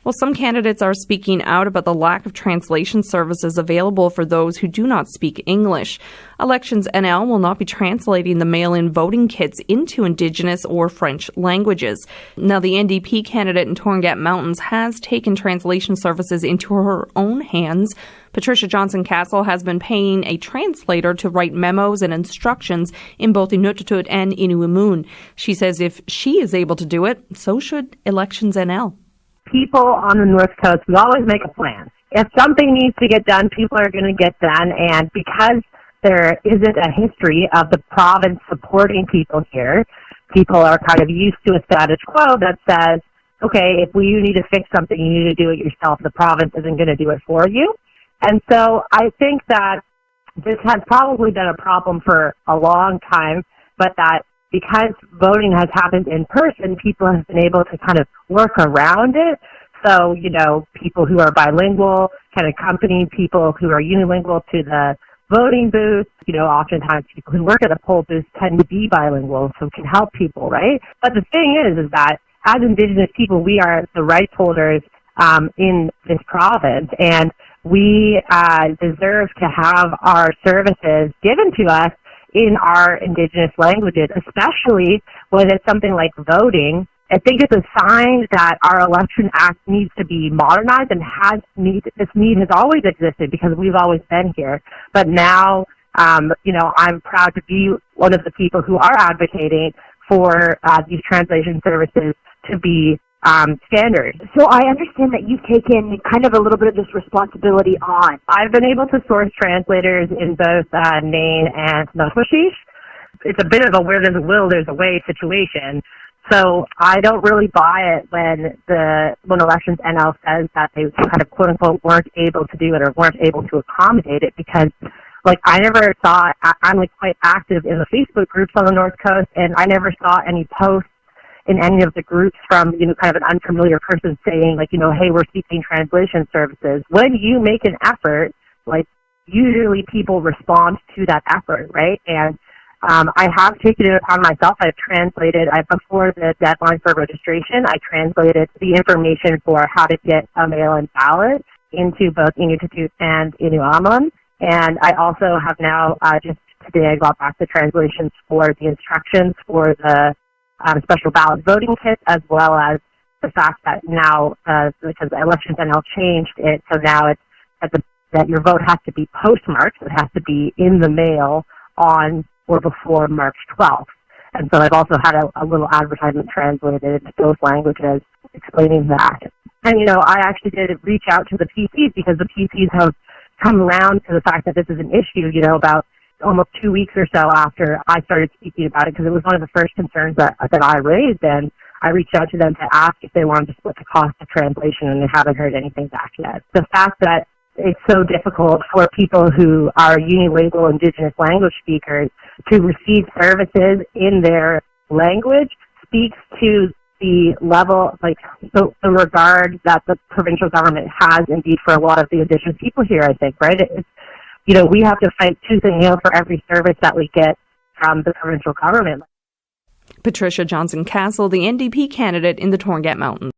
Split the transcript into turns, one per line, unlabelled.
Well, some candidates are speaking out about the lack of translation services available for those who do not speak English. Elections NL will not be translating the mail-in voting kits into Indigenous or French languages. Now, the NDP candidate in Torngat Mountains has taken translation services into her own hands. Patricia Johnson-Castle has been paying a translator to write memos and instructions in both Inuktitut and Inuimun. She says if she is able to do it, so should Elections NL.
People on the North Coast, we always make a plan. If something needs to get done, people are going to get done. And because there isn't a history of the province supporting people here, people are kind of used to a status quo that says, okay, if you need to fix something, you need to do it yourself. The province isn't going to do it for you. And so I think that this has probably been a problem for a long time, but that because voting has happened in person, people have been able to kind of work around it. So, people who are bilingual can accompany people who are unilingual to the voting booth. Oftentimes people who work at the poll booth tend to be bilingual, so can help people, right? But the thing is that as Indigenous people, we are the rights holders in this province, and we deserve to have our services given to us in our Indigenous languages, especially when it's something like voting. I think it's a sign that our Election Act needs to be modernized, and this need has always existed because we've always been here. But now, I'm proud to be one of the people who are advocating for these translation services to be standard.
So I understand that you've taken kind of a little bit of this responsibility on.
I've been able to source translators in both Nain and Notwashish. It's a bit of a where there's a will, there's a way situation. So I don't really buy it when Elections NL says that they kind of quote unquote weren't able to do it or weren't able to accommodate it, because I never saw, I'm quite active in the Facebook groups on the North Coast, and I never saw any posts in any of the groups from, kind of an unfamiliar person saying, hey, we're seeking translation services. When you make an effort, usually people respond to that effort, right? And I have taken it upon myself. I've translated, before the deadline for registration, I translated the information for how to get a mail-in ballot into both Inuktitut and Inuamun. And I also have now, just today, I got back the translations for the instructions for the special ballot voting kit, as well as the fact that now, because Elections NL changed it, so now it's that your vote has to be postmarked. It has to be in the mail on or before March 12th. And so I've also had a little advertisement translated into both languages explaining that. And, I actually did reach out to the PCs because the PCs have come around to the fact that this is an issue, about almost 2 weeks or so after I started speaking about it, because it was one of the first concerns that I raised, and I reached out to them to ask if they wanted to split the cost of translation, and they haven't heard anything back yet. The fact that it's so difficult for people who are unilingual Indigenous language speakers to receive services in their language speaks to the level, the regard that the provincial government has indeed for a lot of the Indigenous people here, I think, right? We have to fight tooth and nail for every service that we get from the provincial government.
Patricia Johnson-Castle, the NDP candidate in the Torngat Mountains.